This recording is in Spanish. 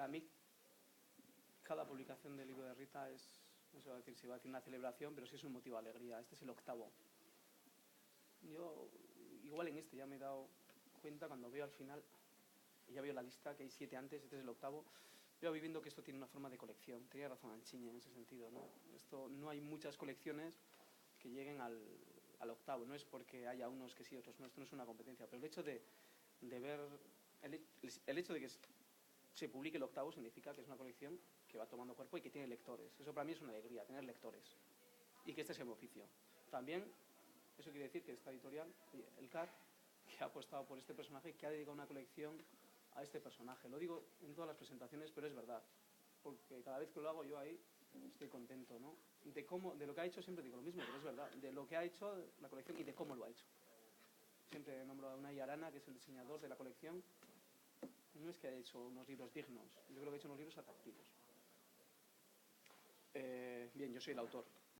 para mí, cada publicación del libro de Rita es, no sé si va a decir una celebración, pero sí es un motivo de alegría. Este es el 8º. Yo, igual en este ya me he dado cuenta cuando veo al final, y ya veo la lista, que hay 7 antes, este es el 8º, veo viviendo que esto tiene una forma de colección. Tenía razón Anchiñe en ese sentido, ¿no? Esto, no hay muchas colecciones que lleguen al 8º. No es porque haya unos que sí, otros no. Esto no es una competencia. Pero el hecho de ver... El hecho de que se publique el 8º significa que es una colección que va tomando cuerpo y que tiene lectores. Eso para mí es una alegría, tener lectores. Y que este sea mi oficio. También, eso quiere decir que esta editorial, el CAR, que ha apostado por este personaje, que ha dedicado una colección a este personaje. Lo digo en todas las presentaciones, pero es verdad. Porque cada vez que lo hago yo ahí estoy contento, ¿no? De lo que ha hecho siempre digo lo mismo, pero es verdad. De lo que ha hecho la colección y de cómo lo ha hecho. Siempre nombro a Unai Arana, que es el diseñador de la colección. No es que haya hecho unos libros dignos, yo creo que ha hecho unos libros atractivos. Bien, yo soy el autor.